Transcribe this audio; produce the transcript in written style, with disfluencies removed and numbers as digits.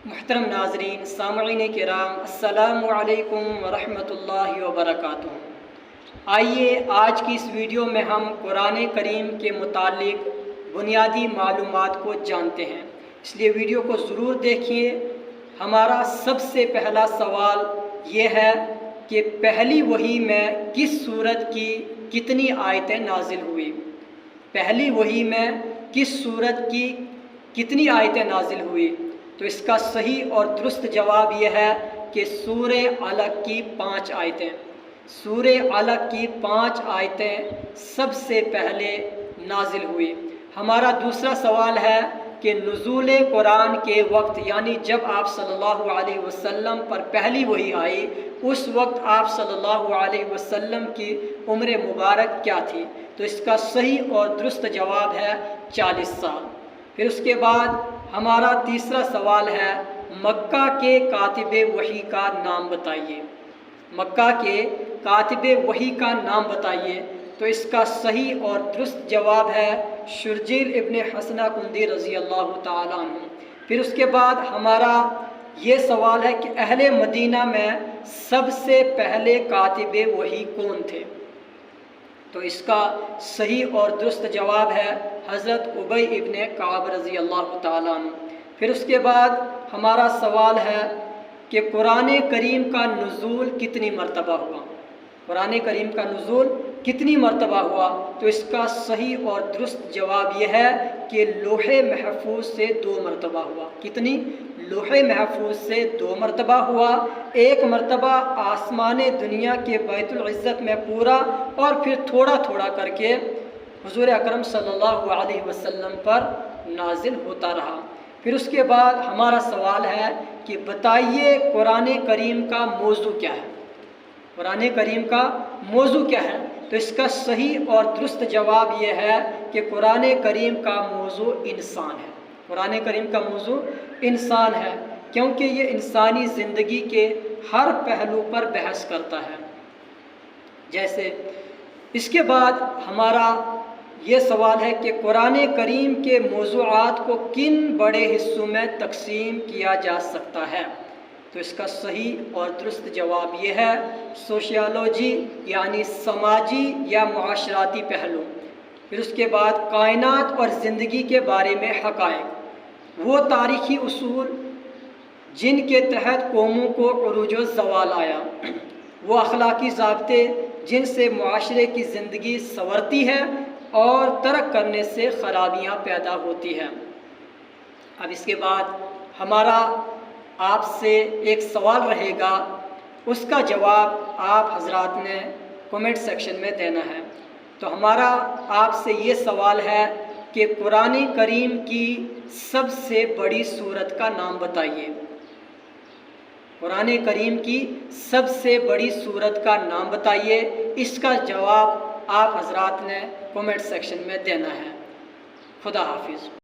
محترم ناظرین سامعین کرام السلام علیکم ورحمۃ اللہ وبرکاتہ۔ آئیے آج کی اس ویڈیو میں ہم قرآن کریم کے متعلق بنیادی معلومات کو جانتے ہیں، اس لیے ویڈیو کو ضرور دیکھیے۔ ہمارا سب سے پہلا سوال یہ ہے کہ پہلی وحی میں کس سورت کی کتنی آیتیں نازل ہوئی؟ پہلی وحی میں کس سورت کی کتنی آیتیں نازل ہوئی؟ تو اس کا صحیح اور درست جواب یہ ہے کہ سورہ علق کی 5 آیتیں۔ سورہ علق کی 5 آیتیں سب سے پہلے نازل ہوئی۔ ہمارا دوسرا سوال ہے کہ نزول قرآن کے وقت، یعنی جب آپ صلی اللہ علیہ وسلم پر پہلی وحی آئی، اس وقت آپ صلی اللہ علیہ وسلم کی عمر مبارک کیا تھی؟ تو اس کا صحیح اور درست جواب ہے 40 سال۔ پھر اس کے بعد ہمارا تیسرا سوال ہے مکہ کے کاتب وحی کا نام بتائیے۔ مکہ کے کاتب وحی کا نام بتائیے۔ تو اس کا صحیح اور درست جواب ہے شرجیل ابن حسنہ کندی رضی اللہ تعالیٰ عنہ۔ پھر اس کے بعد ہمارا یہ سوال ہے کہ اہل مدینہ میں سب سے پہلے کاتب وحی کون تھے؟ تو اس کا صحیح اور درست جواب ہے حضرت ابی ابن کعب رضی اللہ تعالیٰ عنہ۔ پھر اس کے بعد ہمارا سوال ہے کہ قرآن کریم کا نزول کتنی مرتبہ ہوا؟ قرآن کریم کا نزول کتنی مرتبہ ہوا؟ تو اس کا صحیح اور درست جواب یہ ہے کہ لوح محفوظ سے 2 مرتبہ ہوا۔ کتنی؟ لوح محفوظ سے 2 مرتبہ ہوا۔ ایک مرتبہ آسمان دنیا کے بیت العزت میں پورا، اور پھر تھوڑا تھوڑا کر کے حضور اکرم صلی اللہ علیہ وسلم پر نازل ہوتا رہا۔ پھر اس کے بعد ہمارا سوال ہے کہ بتائیے قرآن کریم کا موضوع کیا ہے؟ قرآن کریم کا موضوع کیا ہے؟ تو اس کا صحیح اور درست جواب یہ ہے کہ قرآن کریم کا موضوع انسان ہے۔ قرآن کریم کا موضوع انسان ہے، کیونکہ یہ انسانی زندگی کے ہر پہلو پر بحث کرتا ہے۔ جیسے اس کے بعد ہمارا یہ سوال ہے کہ قرآن کریم کے موضوعات کو کن بڑے حصوں میں تقسیم کیا جا سکتا ہے؟ تو اس کا صحیح اور درست جواب یہ ہے سوشیالوجی، یعنی سماجی یا معاشراتی پہلو۔ پھر اس کے بعد کائنات اور زندگی کے بارے میں حقائق، وہ تاریخی اصول جن کے تحت قوموں کو عروج و زوال آیا، وہ اخلاقی ضابطے جن سے معاشرے کی زندگی سنورتی ہے اور ترک کرنے سے خرابیاں پیدا ہوتی ہیں۔ اب اس کے بعد ہمارا آپ سے ایک سوال رہے گا، اس کا جواب آپ حضرات نے کومنٹ سیکشن میں دینا ہے۔ تو ہمارا آپ سے یہ سوال ہے کہ قرآن کریم کی سب سے بڑی سورت کا نام بتائیے۔ قرآن کریم کی سب سے بڑی سورت کا نام بتائیے۔ اس کا جواب آپ حضرات نے کومنٹ سیکشن میں دینا ہے۔ خدا حافظ۔